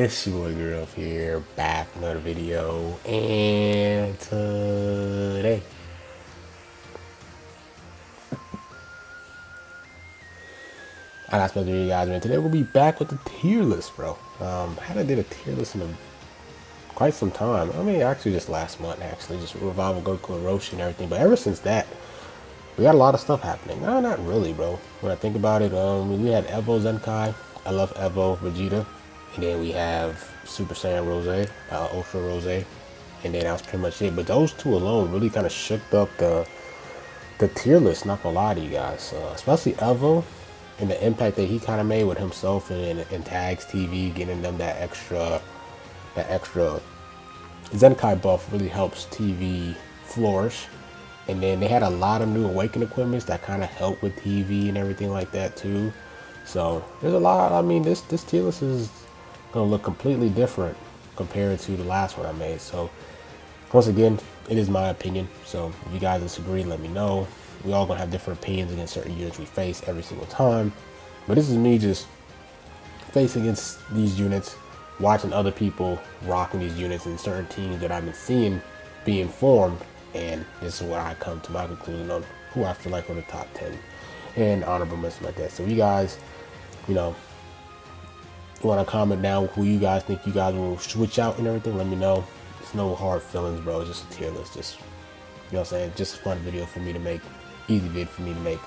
It's your boy Girl here, back with another video, and today I got supposed to you guys, man. Today we'll be back with the tier list, bro. I hadn't did a tier list in quite some time. I mean, actually just last month, actually, just Revival, Goku, and Roshi and everything. But ever since that, we got a lot of stuff happening. No, not really, bro. When I think about it, we had Evo Zenkai. I love Evo Vegeta. And then we have Super Saiyan Rose, Ultra Rose, and then that was pretty much it. But those two alone really kind of shook up the tier list. Not gonna lie to you guys, especially Evo and the impact that he kind of made with himself and Tags TV, getting them that extra Zenkai buff really helps TV flourish. And then they had a lot of new Awaken equipments that kind of help with TV and everything like that too. So there's a lot. I mean, this tier list is gonna look completely different compared to the last one I made. So once again, it is my opinion. So if you guys disagree, let me know. We all gonna have different opinions against certain units we face every single time. But this is me just facing against these units, watching other people rocking these units and certain teams that I've been seeing being formed. And this is where I come to my conclusion on who I feel like are the top 10 and honorable mentions like that. So you guys, you want to comment down who you guys think you guys will switch out and everything, let me know. It's no hard feelings, bro. It's just a tier list. Just, what I'm saying? Just a fun video for me to make. Easy vid for me to make.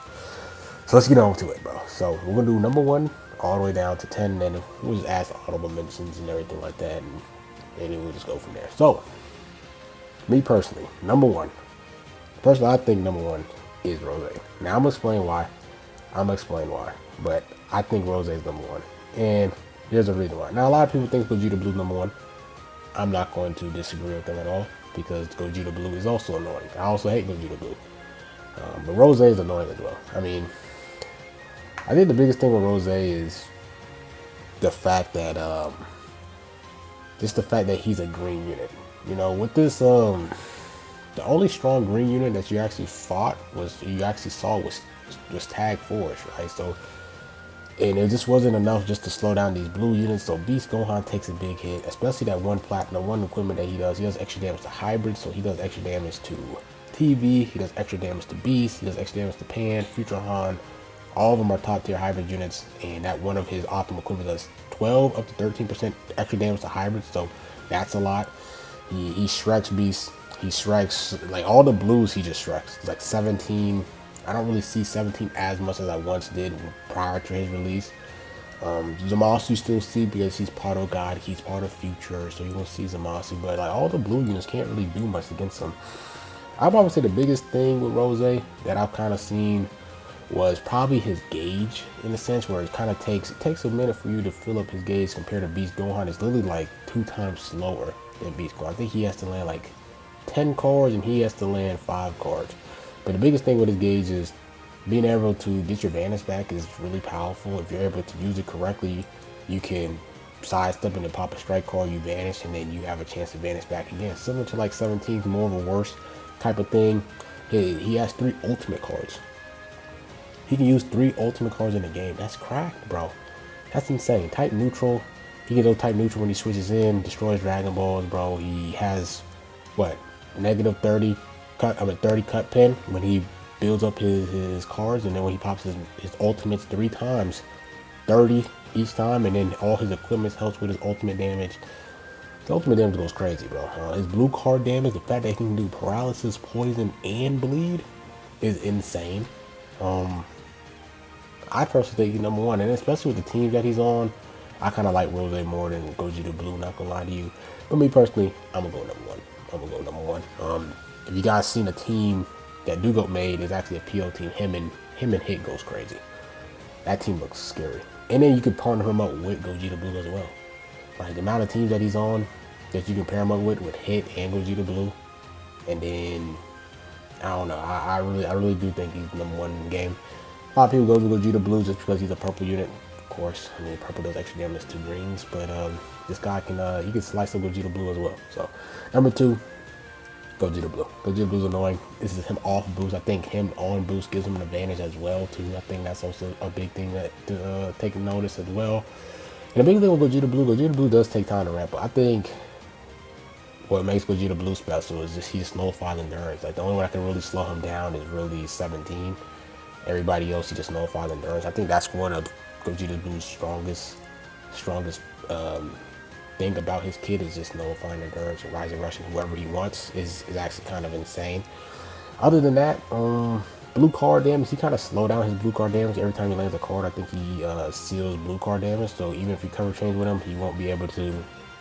So let's get on to it, bro. So we're going to do number 1 all the way down to 10. And then we'll just ask honorable mentions and everything like that. And then we'll just go from there. So, me personally, number 1. Personally, I think number 1 is Rose. Now, I'm going to explain why. But I think Rose is number 1. And here's the reason why. Now, a lot of people think Gogeta Blue number 1. I'm not going to disagree with them at all because Gogeta Blue is also annoying. I also hate Gogeta Blue. But Rose is annoying as well. I mean, I think the biggest thing with Rose is the fact that, just the fact that he's a green unit. You know, with this, the only strong green unit that you actually saw was Tag Force, right? So, and it just wasn't enough just to slow down these blue units. So Beast Gohan takes a big hit, especially that one platinum, one equipment that he does. He does extra damage to Hybrid, so he does extra damage to TV. He does extra damage to Beast. He does extra damage to Pan, Future Han. All of them are top tier Hybrid units, and that one of his optimal equipment does 12 up to 13% extra damage to Hybrid. So that's a lot. He shreks Beast. He shreks, like, all the blues he just shreks. It's like 17. I don't really see 17 as much as I once did prior to his release. Zamasu you still see because he's part of God. He's part of Future, so you will see Zamasu. But like all the blue units can't really do much against him. I'd probably say the biggest thing with Rose that I've kind of seen was probably his gauge, in a sense, where it kind of takes a minute for you to fill up his gauge compared to Beast Gohan. It's literally like 2 times slower than Beast Gohan. I think he has to land like 10 cards and he has to land 5 cards. But the biggest thing with his gauge is being able to get your Vanish back is really powerful. If you're able to use it correctly, you can sidestep and pop a strike card, you vanish, and then you have a chance to vanish back again. Similar to like 17's more of a worse type of thing. He has 3 ultimate cards. He can use 3 ultimate cards in the game. That's cracked, bro. That's insane. Type neutral. He can go type neutral when he switches in, destroys Dragon Balls, bro. He has, what, negative 30 cut pin when he builds up his cards, and then when he pops his ultimates 3 times, 30 each time, and then all his equipment helps with his ultimate damage. The ultimate damage goes crazy, bro. His blue card damage, the fact that he can do paralysis, poison, and bleed is insane. I personally think he's number 1, and especially with the team that he's on, I kind of like Rose more than Gogeta Blue, not gonna lie to you. But me personally, I'm gonna go number 1. If you guys seen a team that Dugo made, is actually a PO team. Him and Hit goes crazy. That team looks scary. And then you can partner him up with Gogeta Blue as well. Like the amount of teams that he's on that you can pair him up with Hit and Gogeta Blue. And then I don't know. I really do think he's number 1 in the game. A lot of people go to Gogeta Blue just because he's a purple unit. Of course, I mean purple does extra damage to greens, but this guy can he can slice up Gogeta Blue as well. So number 2. Gogeta Blue. Gogeta Blue's annoying. This is him off boost. I think him on boost gives him an advantage as well too. I think that's also a big thing that to take notice as well. And the big thing with Gogeta Blue does take time to ramp up. I think what makes Gogeta Blue special is just he's nullified endurance. Like the only one that can really slow him down is really 17. Everybody else he just nullifies endurance. I think that's one of Gogeta Blue's strongest thing about his kid is just nullifying endurance and rising rushing whoever he wants is actually kind of insane. Other than that, blue card damage, he kind of slow down his blue card damage every time he lands a card. I think he seals blue card damage, so even if you cover change with him, he won't be able to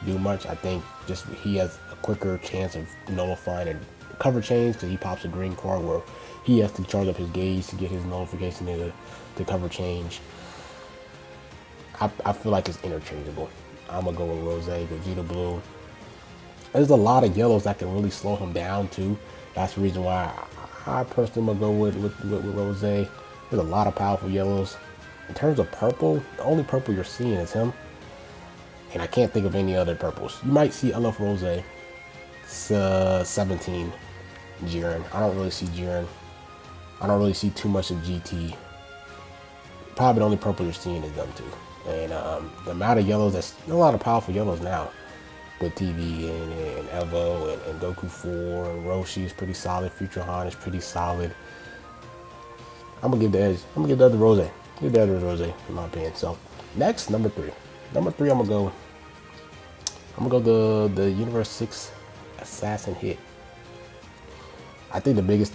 do much. I think just he has a quicker chance of nullifying and cover change because he pops a green card where he has to charge up his gauge to get his nullification to cover change. I feel like it's interchangeable. I'm gonna go with Rose, Gogeta Blue. There's a lot of yellows that can really slow him down too. That's the reason why I personally am gonna go with Rose. There's a lot of powerful yellows. In terms of purple, the only purple you're seeing is him. And I can't think of any other purples. You might see LF Rose, 17 Jiren. I don't really see Jiren. I don't really see too much of GT. Probably the only purple you're seeing is them two. And the amount of yellows, there's a lot of powerful yellows now with TV and Evo and Goku 4 and Roshi is pretty solid. Future Han is pretty solid. I'm gonna give the edge. I'm gonna give the other Rose. Give the other Rose in my opinion. So next, number 3. Number 3, I'm gonna go the Universe 6 Assassin Hit. I think the biggest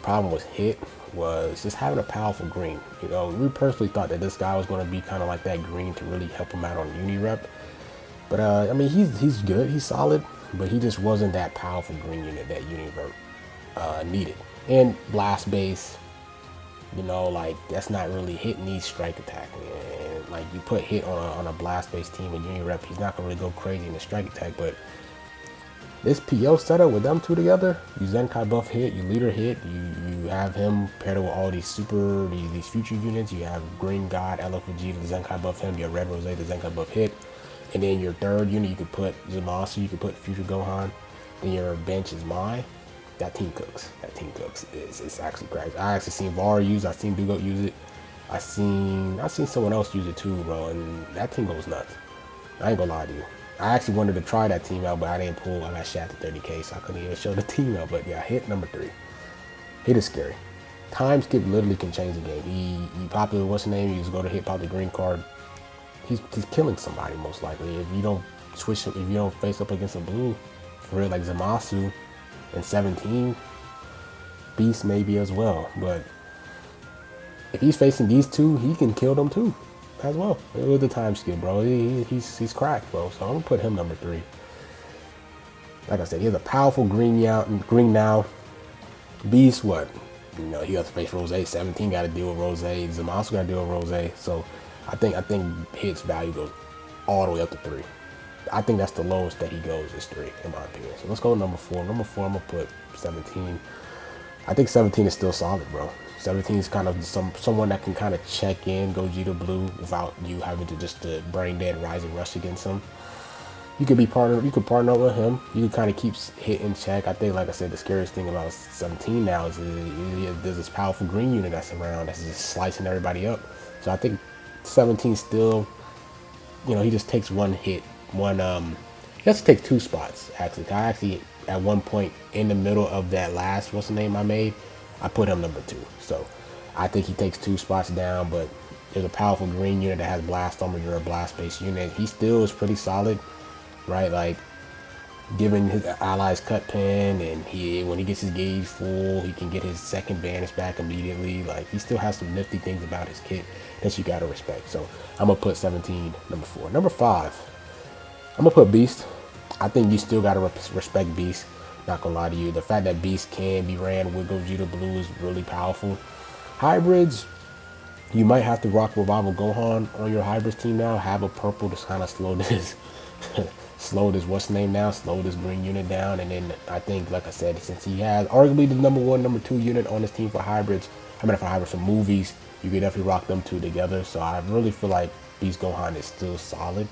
problem with Hit was just having a powerful green. You know, we personally thought that this guy was going to be kind of like that green to really help him out on Unirep. But I mean, he's good, he's solid, but he just wasn't that powerful green unit that Unirep needed. And blast base, you know, like that's not really Hit needs strike attack. And like you put Hit on a blast base team with Unirep, he's not going to really go crazy in the strike attack, but this PO setup with them two together, you Zenkai buff Hit, you leader Hit, you have him paired with all these these future units. You have Green God, LF Vegeta, the Zenkai buff him, your Red Rose, the Zenkai buff Hit. And then your third unit, you could put Zamasu, you could put Future Gohan. Then your bench is Mai. That team cooks. That team cooks. It's actually crazy. I actually seen Var use it. I seen Dugo use it. I seen someone else use it too, bro. And that team goes nuts. I ain't gonna lie to you. I actually wanted to try that team out, but I didn't pull. I got shafted 30K, so I couldn't even show the team out. But yeah, Hit number 3. Hit is scary. Time skip literally can change the game. He popular, what's the name? You just go to Hit, pop the green card. He's killing somebody most likely. If you don't switch, if you don't face up against a blue, for real, like Zamasu and 17, Beast maybe as well. But if he's facing these two, he can kill them too. As well, with the time skip, bro. He's cracked, bro. So I'm gonna put him number 3. Like I said, he has a powerful green now. Beast, what? You know, he has to face Rose. 17 got to deal with Rose. Zamasu got to deal with Rose. So I think Hit's value goes all the way up to 3. I think that's the lowest that he goes is 3 in my opinion. So let's go to number 4. Number 4, I'm gonna put 17. I think 17 is still solid, bro. 17 is kind of someone that can kind of check in Gogeta Blue without you having to just brain dead rising rush against him. You could partner up with him. You could kind of keep Hit in check. I think, like I said, the scariest thing about 17 now is there's this powerful green unit that's around that's just slicing everybody up. So I think 17 still, you know, he just takes one hit, he has to take 2 spots actually. I actually at one point in the middle of that last what's the name I made, I put him number 2. So I think he takes 2 spots down, but there's a powerful green unit that has blast armor. You're a blast based unit. He still is pretty solid, right? Like giving his allies cut pin, and when he gets his gauge full, he can get his second vanish back immediately. Like he still has some nifty things about his kit that you gotta respect. So I'm gonna put 17 number 4. Number 5, I'm gonna put Beast. I think you still gotta respect Beast. Not gonna lie to you, the fact that Beast can be ran with Gogeta Blue is really powerful. Hybrids, you might have to rock Revival Gohan on your hybrids team now. Have a purple to kind of slow this, slow this green unit down. And then I think, like I said, since he has arguably the number 1, number 2 unit on his team for hybrids, for movies, you could definitely rock them 2 together. So I really feel like Beast Gohan is still solid.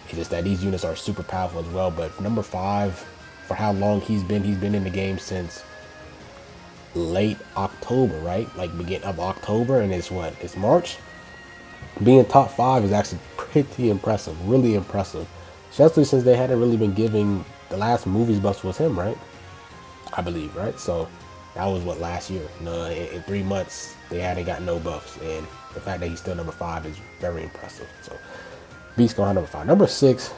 It's just that these units are super powerful as well. But number 5. For how long he's been in the game since late October, right? Like beginning of October, and it's March. Being top 5 is actually pretty impressive, really impressive. Especially since they hadn't really been giving the last movies buffs was him, right? I believe, right? So that was what, last year. No, in 3 months they hadn't got no buffs, and the fact that he's still number 5 is very impressive. So Beast Gohan number 5. Number 6,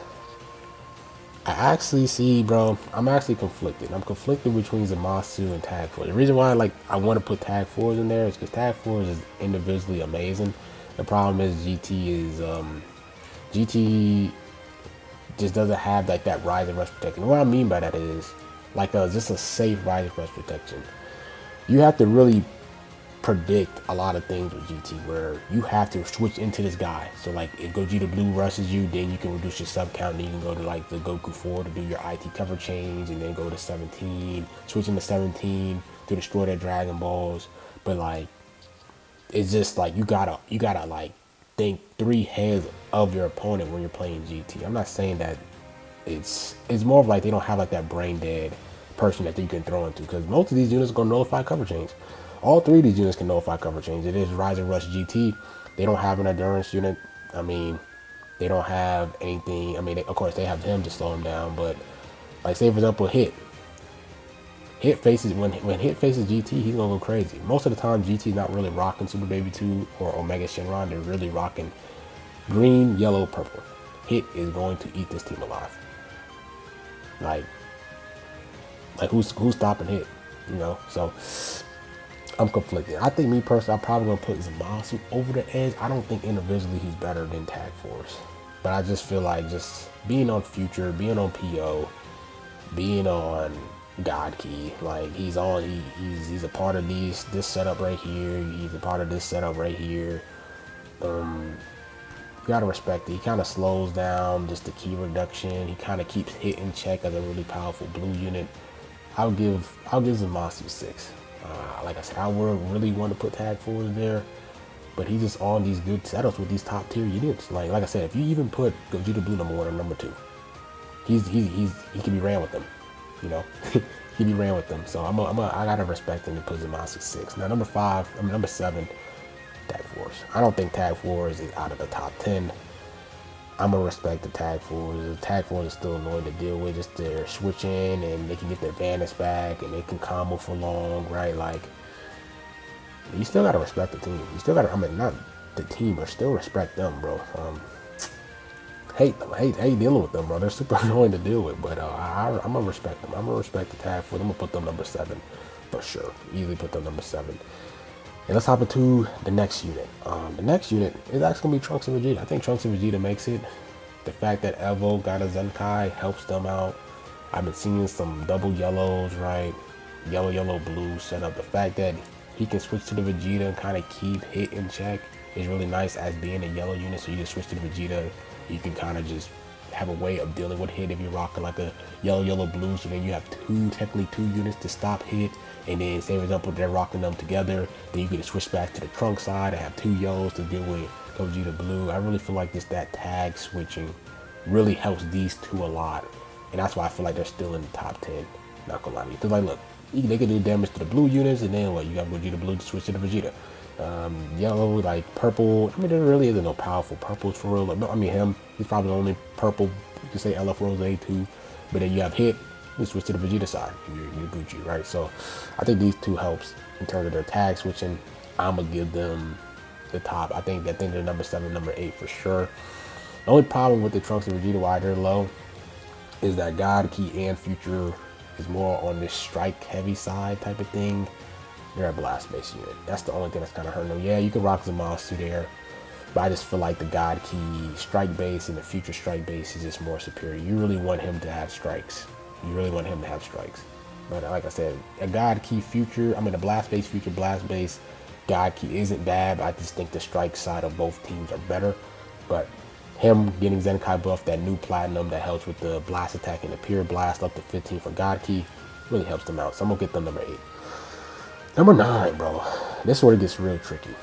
I actually see, bro. I'm actually conflicted. I'm conflicted between Zamasu and Tag Force. The reason why I want to put Tag Force in there is because Tag Force is individually amazing. The problem is GT just doesn't have like that rise and rush protection. What I mean by that is just a safe rise and rush protection. You have to really predict a lot of things with GT where you have to switch into this guy. So like if Gogeta Blue rushes you, then you can reduce your sub count, then you can go to like the Goku 4 to do your IT cover change, and then go to 17, switch into 17 to destroy their Dragon Balls. But like it's just like you gotta like think 3 heads of your opponent when you're playing GT. I'm not saying that it's more of like they don't have like that brain dead person that you can throw into, because most of these units are gonna nullify cover change. All 3 of these units can nullify cover change. It is Rise and Rush GT. They don't have an endurance unit. I mean, they don't have anything. I mean, of course they have him to slow him down, but like say for example, Hit faces when Hit faces GT, he's gonna go crazy. Most of the time, GT's not really rocking Super Baby 2 or Omega Shenron. They're really rocking green, yellow, purple. Hit is going to eat this team alive. Like who's stopping Hit? You know, so I'm conflicted. I think me personally, I'm probably gonna put Zamasu over the edge. I don't think individually he's better than Tag Force, but I just feel like just being on Future, being on PO, being on God Key, like he's a part of this setup right here. He's a part of this setup right here. You gotta respect it. He kind of slows down just the key reduction. He kind of keeps Hit in check as a really powerful blue unit. I'll give Zamasu 6. Like I said, I would really want to put Tag Force there, but he's just on these good setups with these top tier units. Like I said, if you even put Gogeta Blue number 1 or number 2, he can be ran with them. You know, he can be ran with them. So I gotta respect him and put Zamasu 6. Now number 7, Tag Force. I don't think Tag Force is out of the top 10. I'm gonna respect the Tag Force. The Tag Force is still annoying to deal with. Just they're switching and they can get their Vanish back and they can combo for long, right? Like, you still gotta respect the team. You still gotta, I mean, not the team, but still respect them, bro. Hate dealing with them, bro. They're super annoying to deal with, but I'm gonna respect them. I'm gonna respect the Tag Force. I'm gonna put them number 7 for sure. Easily put them number 7. And let's hop into the next unit. The next unit is actually going to be Trunks and Vegeta. I think Trunks and Vegeta makes it. The fact that Evo got a Zenkai helps them out. I've been seeing some double yellows, right? Yellow, yellow, blue setup. The fact that he can switch to the Vegeta and kind of keep Hit in check is really nice as being a yellow unit. So you just switch to the Vegeta. You can kind of just have a way of dealing with Hit if you're rocking like a yellow, yellow, blue. So then you have technically two units to stop Hit. And then, say for example, they're rocking them together. Then you can switch back to the Trunk side and have 2 yellows to deal with Gogeta Blue. I really feel like that tag switching really helps these 2 a lot. And that's why I feel like they're still in the top 10. Not gonna lie to you. Because, like, look, they can do damage to the blue units, and then what? You got Gogeta Blue to switch to the Vegeta. Yellow, like purple. I mean, there really isn't no powerful purples for real. No, I mean, him, he's probably the only purple. You can say LF Rose 2. But then you have Hit. You switch to the Vegeta side, you're Gucci, right? So I think these 2 helps in terms of their tag switching. I'm gonna give them the top. I think they're number 7, number 8 for sure. The only problem with the Trunks and Vegeta why they're low is that God Key and Future is more on this strike heavy side type of thing. They're a blast base unit. That's the only thing that's kind of hurting them. Yeah, you can rock Zamasu there, but I just feel like the God Key strike base and the Future strike base is just more superior. You really want him to have strikes. You really want him to have strikes. But like I said, a God Key Future, I mean a Blast Base Future Blast Base, God Key isn't bad. I just think the strike side of both teams are better. But him getting Zenkai buff, that new Platinum that helps with the blast attack and the pure blast up to 15 for God Key, really helps them out. So I'm gonna get them number 8. Number 9, bro. This is where it gets real tricky.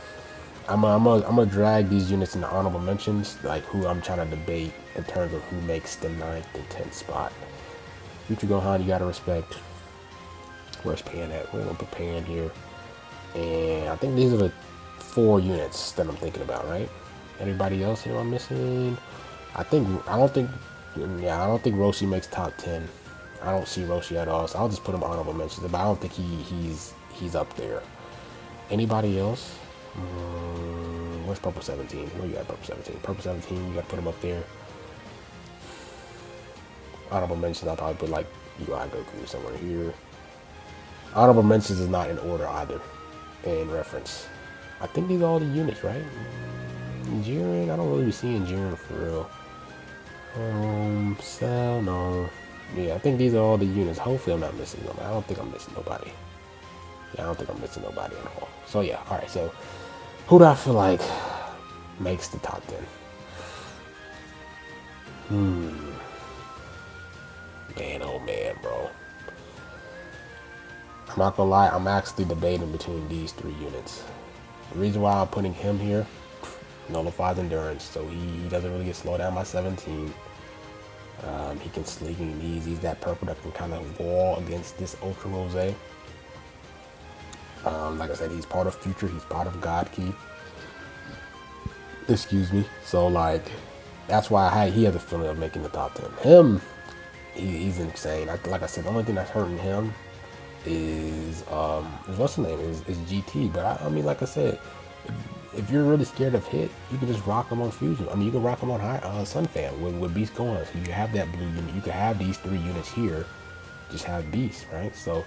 I'm gonna drag these units into honorable mentions, like who I'm trying to debate in terms of who makes the 9th and 10th spot. Future Gohan, you gotta respect. Where's Pan at? We're gonna put Pan here. And I think these are the 4 units that I'm thinking about, right? Anybody else who I'm missing? I don't think Roshi makes top 10. I don't see Roshi at all, so I'll just put him honorable mentions. But I don't think he's up there. Anybody else? Where's Purple 17? Where you at, Purple 17? Purple 17, you got to put him up there. Honorable mentions, I'll probably put like UI Goku somewhere here. Honorable mentions is not in order either, in reference. I think these are all the units, right? Jiren, I don't really be seeing Jiren for real. Cell, no. Yeah, I think these are all the units. Hopefully I'm not missing them. I don't think I'm missing nobody. Yeah, I don't think I'm missing nobody at all. So yeah, alright, so who do I feel like makes the top 10? Man, oh man, bro. I'm not gonna lie, I'm actually debating between these 3 units. The reason why I'm putting him here, nullifies endurance, so he doesn't really get slowed down by 17. He can sleek, he's that purple that can kind of wall against this Ultra Rose. Like I said, he's part of Future, he's part of God Key. Excuse me. So like, that's why he has a feeling of making the top 10. Him, he's insane. Like I said, the only thing that's hurting him is what's the name? Is GT. But I mean, like I said, if you're really scared of hit, you can just rock him on Fusion. I mean, you can rock him on Sun Fam with Beast Gohan. So you have that blue unit. You can have these 3 units here. Just have Beast, right? So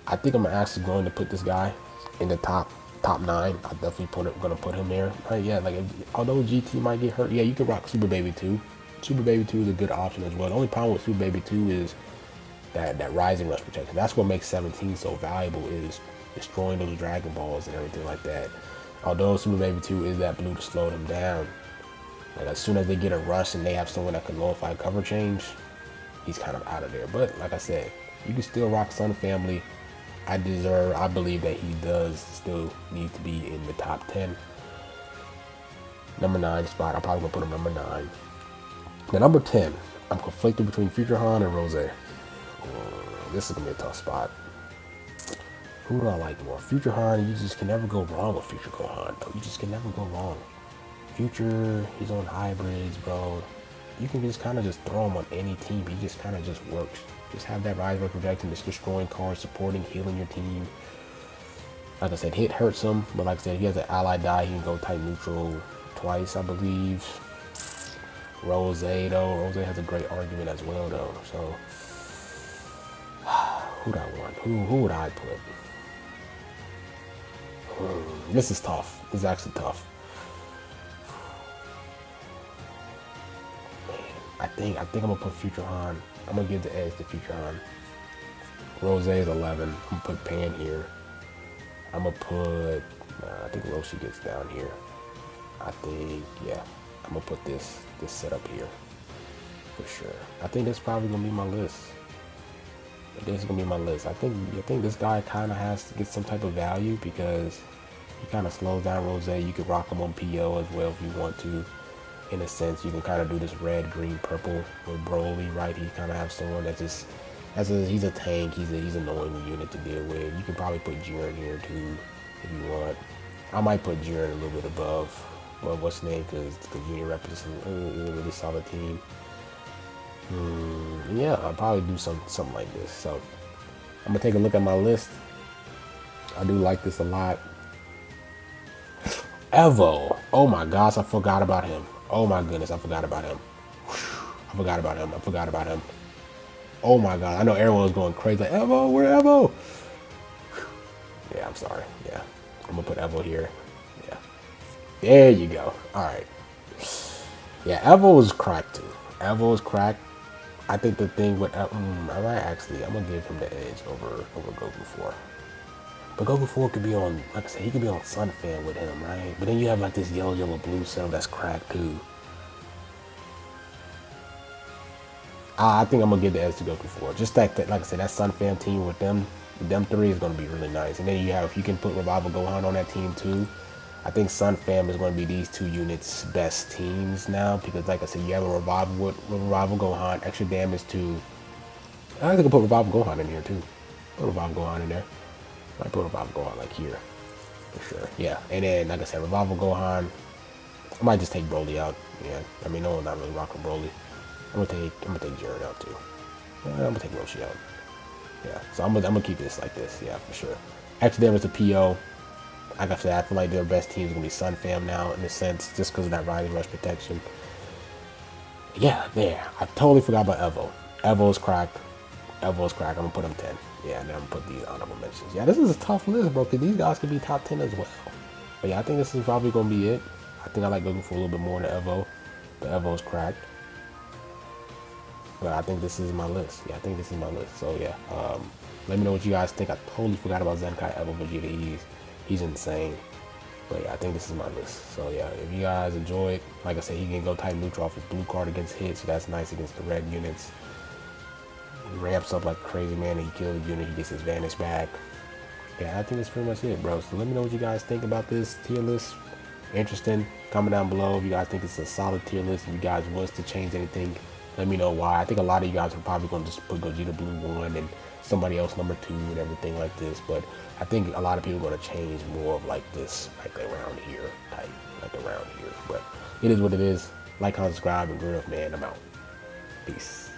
I think I'm actually going to put this guy in the top 9. I definitely gonna put him there. Yeah, like although GT might get hurt, yeah, you can rock Super Baby 2. Super Baby 2 is a good option as well. The only problem with Super Baby 2 is that rising rush protection. That's what makes 17 so valuable, is destroying those Dragon Balls and everything like that. Although Super Baby 2 is that blue to slow them down, like as soon as they get a rush and they have someone that can nullify cover change, he's kind of out of there. But like I said, you can still rock Sun Family. I believe that he does still need to be in the top 10. Number 9 spot, I'm probably gonna put him number 9. The number 10, I'm conflicted between Future Han and Rose. This is gonna be a tough spot. Who do I like more? Future Han, you just can never go wrong with Future Gohan, though. You just can never go wrong. Future, he's on hybrids, bro. You can just kind of just throw him on any team. He just kind of just works. Just have that rise rate projecting, just destroying cards, supporting, healing your team. Like I said, hit hurts him, but like I said, if he has an ally die, he can go type neutral twice, I believe. Rose, though. Rose has a great argument as well, though. So, who'd I want? Who would I put? This is tough. This is actually tough. Man, I think I'm gonna put Future Han. I'm gonna give the edge to Future Han. Rose is 11. I'm gonna put Pan here. I'm gonna put. I think Roshi gets down here. I think, yeah. I'm gonna put this setup here for sure. I think that's probably gonna be my list. This is gonna be my list. I think this guy kind of has to get some type of value because he kind of slows down Rose. You could rock him on PO as well if you want to. In a sense, you can kind of do this red, green, purple with Broly, right? He kind of has someone that just he's a tank. He's an annoying unit to deal with. You can probably put Jiren here too if you want. I might put Jiren a little bit above. Well, what's the name? Because unit represents a really solid team. Yeah, I'll probably do something like this. So I'm gonna take a look at my list. I do like this a lot. Evo. Oh my gosh, I forgot about him. Oh my goodness, I forgot about him. I forgot about him. Oh my god, I know everyone was going crazy. Like, Evo, where Evo? Yeah, I'm sorry. Yeah, I'm gonna put Evo here. Yeah, there you go. All right. Yeah, Evo was cracked too. Evo was cracked. I think the thing with I'm gonna give him the edge over Goku 4. But Goku 4 could be on, like I said, he could be on Sun Fan with him, right? But then you have like this yellow blue cell that's cracked too. I think I'm gonna give the edge to Goku 4. Just like I said, that Sun Fan team with them 3 is gonna be really nice. And then if you can put Revival Gohan on that team too, I think Sun Fam is going to be these 2 units' best teams now because, like I said, you have a Revival with Revival Gohan, extra damage to. I think I could put Revival Gohan in here too. Put Revival Gohan in there. Might put Revival Gohan like here, for sure. Yeah, and then like I said, Revival Gohan. I might just take Broly out. Yeah, I mean, no one's not really rocking Broly. I'm gonna take Jiren out too. I'm gonna take Roshi out. Yeah, so I'm gonna keep this like this. Yeah, for sure. Actually, there was a PO. Like I said, I feel like their best team is gonna be Sun Fam now in a sense, just because of that Rising Rush protection. Yeah, there. I totally forgot about Evo. Evo's cracked. Evo's cracked. I'm gonna put him 10. Yeah, and then I'm gonna put these honorable mentions. Yeah, this is a tough list, bro, because these guys could be top 10 as well. But yeah, I think this is probably gonna be it. I think I like looking for a little bit more in the Evo. The Evo's cracked. But I think this is my list. Yeah, I think this is my list. So yeah, let me know what you guys think. I totally forgot about Zenkai Evo Vegeta. He's insane. But yeah, I think this is my list. So yeah, if you guys enjoyed, like I said, he can go type neutral off his blue card against hits, so that's nice against the red units. He ramps up like a crazy man, and he kills the unit, he gets his vanish back. Yeah, I think that's pretty much it, bro. So let me know what you guys think about this tier list. Interesting. Comment down below if you guys think it's a solid tier list. If you guys was to change anything, let me know why. I think a lot of you guys are probably going to just put Gogeta Blue 1 and somebody else number 2 and everything like this. But I think a lot of people are going to change more of like this, like around here type, like around here. But it is what it is. Like, comment, subscribe, and groove, man. I'm out. Peace.